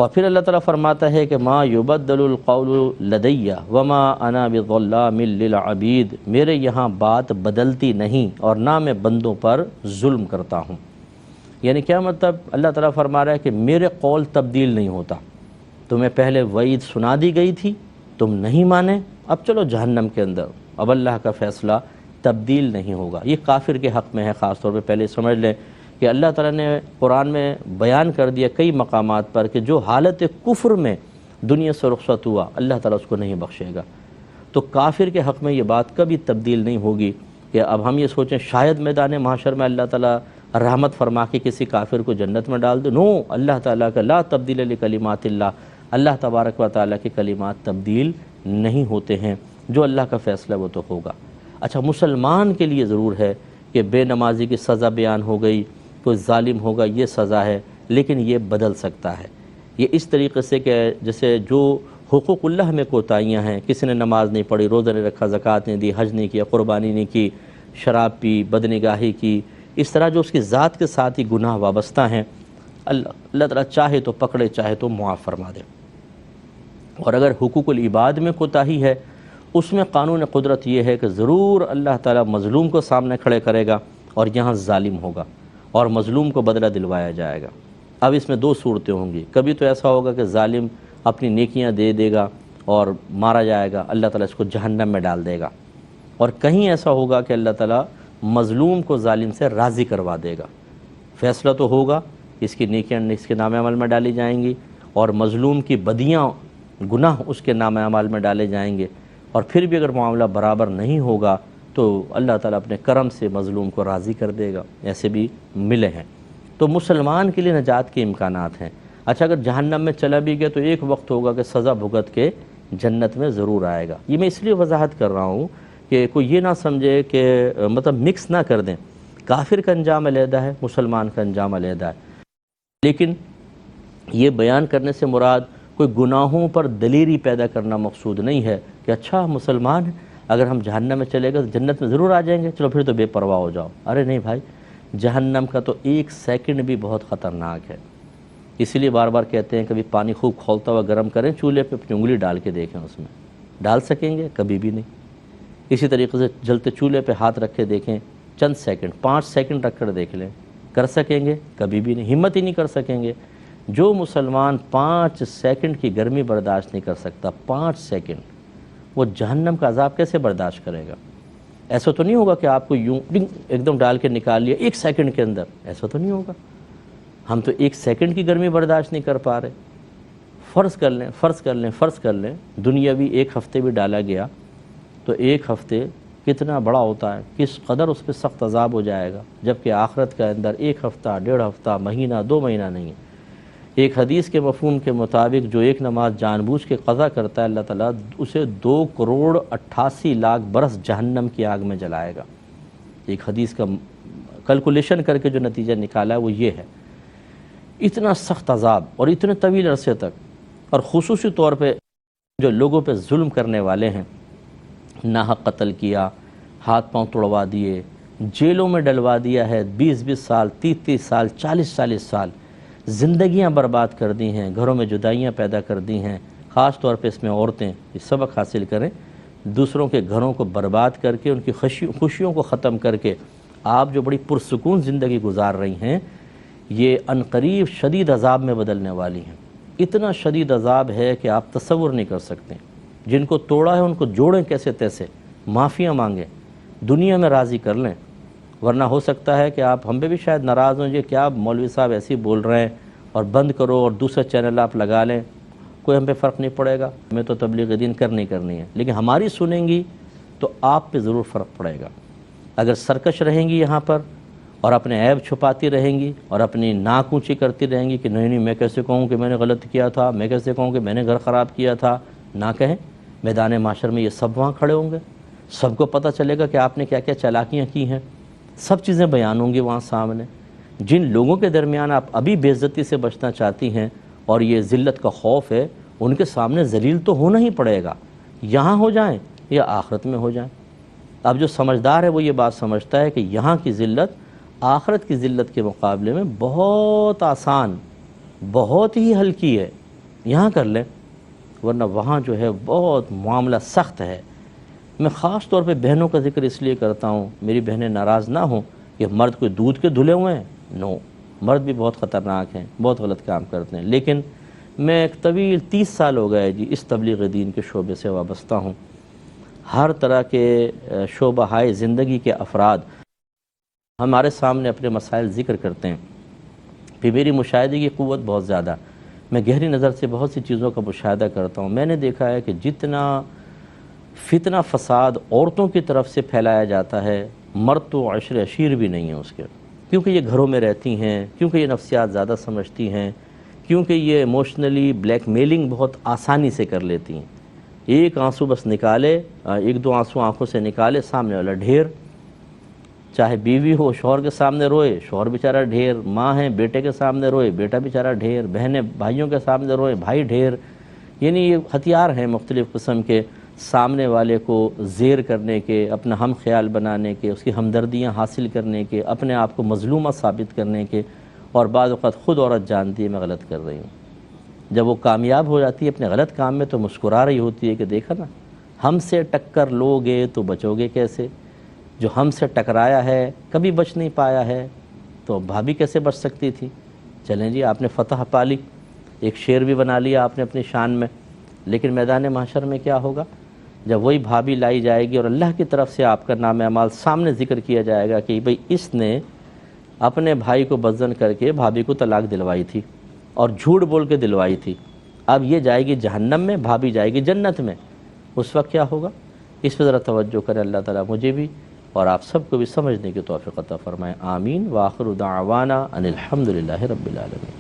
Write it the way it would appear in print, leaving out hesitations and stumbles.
اور پھر اللہ تعالیٰ فرماتا ہے کہ ما یبدل القول لدی وما انا بظلام للعبید، میرے یہاں بات بدلتی نہیں اور نہ میں بندوں پر ظلم کرتا ہوں۔ یعنی کیا مطلب؟ اللہ تعالیٰ فرما رہا ہے کہ میرے قول تبدیل نہیں ہوتا، تمہیں پہلے وعید سنا دی گئی تھی، تم نہیں مانے، اب چلو جہنم کے اندر، اب اللہ کا فیصلہ تبدیل نہیں ہوگا۔ یہ کافر کے حق میں ہے، خاص طور پہ پہلے سمجھ لیں کہ اللہ تعالیٰ نے قرآن میں بیان کر دیا کئی مقامات پر کہ جو حالت کفر میں دنیا سے رخصت ہوا اللہ تعالیٰ اس کو نہیں بخشے گا۔ تو کافر کے حق میں یہ بات کبھی تبدیل نہیں ہوگی کہ اب ہم یہ سوچیں شاید میدان محشر میں اللہ تعالیٰ رحمت فرما کے کسی کافر کو جنت میں ڈال دے۔ نو، اللہ تعالیٰ کا لا تبدیل لکلمات اللہ، اللہ تبارک و تعالیٰ کے کلمات تبدیل نہیں ہوتے ہیں، جو اللہ کا فیصلہ وہ تو ہوگا۔ اچھا، مسلمان کے لیے ضرور ہے کہ بے نمازی کی سزا بیان ہو گئی، کوئی ظالم ہوگا یہ سزا ہے، لیکن یہ بدل سکتا ہے۔ یہ اس طریقے سے کہ جیسے جو حقوق اللہ میں کوتاہیاں ہیں، کسی نے نماز نہیں پڑھی، روزہ نہیں رکھا، زکوٰۃ نہیں دی، حج نہیں کیا، قربانی نہیں کی، شراب پی، بدنگاہی کی، اس طرح جو اس کی ذات کے ساتھ ہی گناہ وابستہ ہیں، اللہ تعالیٰ چاہے تو پکڑے، چاہے تو معاف فرما دے۔ اور اگر حقوق العباد میں کوتاہی ہے، اس میں قانون قدرت یہ ہے کہ ضرور اللہ تعالیٰ مظلوم کو سامنے کھڑے کرے گا اور یہاں ظالم ہوگا اور مظلوم کو بدلہ دلوایا جائے گا۔ اب اس میں دو صورتیں ہوں گی، کبھی تو ایسا ہوگا کہ ظالم اپنی نیکیاں دے دے گا اور مارا جائے گا، اللہ تعالیٰ اس کو جہنم میں ڈال دے گا، اور کہیں ایسا ہوگا کہ اللہ تعالیٰ مظلوم کو ظالم سے راضی کروا دے گا۔ فیصلہ تو ہوگا، اس کی نیکیاں اس کے نام عمل میں ڈالی جائیں گی اور مظلوم کی بدیاں، گناہ اس کے نام عمل میں ڈالے جائیں گے، اور پھر بھی اگر معاملہ برابر نہیں ہوگا تو اللہ تعالیٰ اپنے کرم سے مظلوم کو راضی کر دے گا۔ ایسے بھی ملے ہیں۔ تو مسلمان کے لیے نجات کے امکانات ہیں۔ اچھا، اگر جہنم میں چلا بھی گیا تو ایک وقت ہوگا کہ سزا بھگت کے جنت میں ضرور آئے گا۔ یہ میں اس لیے وضاحت کر رہا ہوں کہ کوئی یہ نہ سمجھے کہ مطلب مکس نہ کر دیں، کافر کا انجام علیحدہ ہے، مسلمان کا انجام علیحدہ ہے۔ لیکن یہ بیان کرنے سے مراد کوئی گناہوں پر دلیری پیدا کرنا مقصود نہیں ہے کہ اچھا مسلمان ہے، اگر ہم جہنم میں چلے گئے تو جنت میں ضرور آ جائیں گے، چلو پھر تو بے پرواہ ہو جاؤ۔ ارے نہیں بھائی، جہنم کا تو ایک سیکنڈ بھی بہت خطرناک ہے۔ اسی لیے بار بار کہتے ہیں کبھی پانی خوب کھولتا ہوا گرم کریں، چولہے پہ اپنی انگلی ڈال کے دیکھیں، اس میں ڈال سکیں گے؟ کبھی بھی نہیں۔ اسی طریقے سے جلتے چولہے پہ ہاتھ رکھ کے دیکھیں، چند سیکنڈ، 5 سیکنڈ رکھ کر دیکھ لیں، کر سکیں گے؟ کبھی بھی نہیں، ہمت ہی نہیں کر سکیں گے۔ جو مسلمان 5 سیکنڈ کی گرمی برداشت نہیں کر سکتا، 5 سیکنڈ، وہ جہنم کا عذاب کیسے برداشت کرے گا؟ ایسا تو نہیں ہوگا کہ آپ کو یوں ایک دم ڈال کے نکال لیا 1 سیکنڈ کے اندر، ایسا تو نہیں ہوگا۔ ہم تو 1 سیکنڈ کی گرمی برداشت نہیں کر پا رہے۔ فرض کر لیں دنیاوی 1 ہفتے بھی ڈالا گیا تو 1 ہفتے کتنا بڑا ہوتا ہے، کس قدر اس پہ سخت عذاب ہو جائے گا، جبکہ آخرت کے اندر 1 ہفتہ، 1.5 ہفتہ، مہینہ، 2 مہینہ نہیں ہے۔ ایک حدیث کے مفہوم کے مطابق جو ایک نماز جان بوجھ کے قضا کرتا ہے، اللہ تعالیٰ اسے 2,88,00,000 برس جہنم کی آگ میں جلائے گا۔ ایک حدیث کا کیلکولیشن کر کے جو نتیجہ نکالا ہے وہ یہ ہے۔ اتنا سخت عذاب اور اتنے طویل عرصے تک، اور خصوصی طور پہ جو لوگوں پہ ظلم کرنے والے ہیں، ناحق قتل کیا، ہاتھ پاؤں توڑوا دیے، جیلوں میں ڈلوا دیا ہے، 20 سال، 30 سال، 40 سال، زندگیاں برباد کر دی ہیں، گھروں میں جدائیاں پیدا کر دی ہیں۔ خاص طور پہ اس میں عورتیں یہ سبق حاصل کریں، دوسروں کے گھروں کو برباد کر کے، ان کی خوشیوں کو ختم کر کے آپ جو بڑی پرسکون زندگی گزار رہی ہیں، یہ عنقریب شدید عذاب میں بدلنے والی ہیں۔ اتنا شدید عذاب ہے کہ آپ تصور نہیں کر سکتے۔ جن کو توڑا ہے ان کو جوڑیں کیسے تیسے، معافیاں مانگیں، دنیا میں راضی کر لیں، ورنہ ہو سکتا ہے کہ آپ ہم پہ بھی شاید ناراض ہوں، یہ کیا مولوی صاحب ایسے ہی بول رہے ہیں، اور بند کرو اور دوسرا چینل آپ لگا لیں، کوئی ہم پہ فرق نہیں پڑے گا، ہمیں تو تبلیغ دین کرنی ہے، لیکن ہماری سنیں گی تو آپ پہ ضرور فرق پڑے گا۔ اگر سرکش رہیں گی یہاں پر اور اپنے عیب چھپاتی رہیں گی اور اپنی ناک اونچی کرتی رہیں گی کہ نہیں میں کیسے کہوں کہ میں نے غلط کیا تھا، میں کیسے کہوں کہ میں نے گھر خراب کیا تھا، نہ کہیں۔ میدان معاشر میں یہ سب وہاں کھڑے ہوں گے، سب کو پتہ چلے گا کہ آپ نے کیا کیا چالاکیاں کی ہیں، سب چیزیں بیان ہوں گی وہاں سامنے۔ جن لوگوں کے درمیان آپ ابھی بے عزتی سے بچنا چاہتی ہیں اور یہ ذلت کا خوف ہے، ان کے سامنے ذلیل تو ہونا ہی پڑے گا، یہاں ہو جائیں یا آخرت میں ہو جائیں۔ اب جو سمجھدار ہے وہ یہ بات سمجھتا ہے کہ یہاں کی ذلت آخرت کی ذلت کے مقابلے میں بہت آسان، بہت ہی ہلکی ہے، یہاں کر لیں، ورنہ وہاں جو ہے بہت معاملہ سخت ہے۔ میں خاص طور پہ بہنوں کا ذکر اس لیے کرتا ہوں، میری بہنیں ناراض نہ ہوں کہ مرد کوئی دودھ کے دھلے ہوئے ہیں، نو، مرد بھی بہت خطرناک ہیں، بہت غلط کام کرتے ہیں، لیکن میں ایک طویل 30 سال ہو گئے جی اس تبلیغ دین کے شعبے سے وابستہ ہوں۔ ہر طرح کے شعبہ ہائے زندگی کے افراد ہمارے سامنے اپنے مسائل ذکر کرتے ہیں، پھر میری مشاہدے کی قوت بہت زیادہ، میں گہری نظر سے بہت سی چیزوں کا مشاہدہ کرتا ہوں۔ میں نے دیکھا ہے کہ جتنا فتنہ فساد عورتوں کی طرف سے پھیلایا جاتا ہے، مرد تو عشر عشیر بھی نہیں ہے اس کے، کیونکہ یہ گھروں میں رہتی ہیں، کیونکہ یہ نفسیات زیادہ سمجھتی ہیں، کیونکہ یہ ایموشنلی بلیک میلنگ بہت آسانی سے کر لیتی ہیں۔ ایک آنسو بس نکالے، ایک دو آنسو آنکھوں سے نکالے، سامنے والا ڈھیر، چاہے بیوی ہو شوہر کے سامنے روئے، شوہر بیچارہ ڈھیر، ماں ہے بیٹے کے سامنے روئے، بیٹا بیچارہ ڈھیر، بہنیں بھائیوں کے سامنے روئے، بھائی ڈھیر۔ یعنی یہ ہتھیار ہیں مختلف قسم کے سامنے والے کو زیر کرنے کے، اپنا ہم خیال بنانے کے، اس کی ہمدردیاں حاصل کرنے کے، اپنے آپ کو مظلومہ ثابت کرنے کے، اور بعض اوقات خود عورت جانتی ہے میں غلط کر رہی ہوں۔ جب وہ کامیاب ہو جاتی ہے اپنے غلط کام میں تو مسکرا رہی ہوتی ہے کہ دیکھا نا، ہم سے ٹکر لو گے تو بچو گے کیسے، جو ہم سے ٹکرایا ہے کبھی بچ نہیں پایا ہے تو بھابھی کیسے بچ سکتی تھی۔ چلیں جی، آپ نے فتح پا لی، ایک شعر بھی بنا لیا آپ نے اپنی شان میں، لیکن میدان محشر میں کیا ہوگا؟ جب وہی بھابھی لائی جائے گی اور اللہ کی طرف سے آپ کا نام اعمال سامنے ذکر کیا جائے گا کہ بھئی اس نے اپنے بھائی کو بدظن کر کے بھابھی کو طلاق دلوائی تھی اور جھوٹ بول کے دلوائی تھی، اب یہ جائے گی جہنم میں، بھابھی جائے گی جنت میں، اس وقت کیا ہوگا؟ اس پہ ذرا توجہ کریں، اللہ تعالیٰ مجھے بھی اور آپ سب کو بھی سمجھنے کی توفیق عطا فرمائے، آمین۔ وآخر دعوانا ان الحمد للہ رب العالمین۔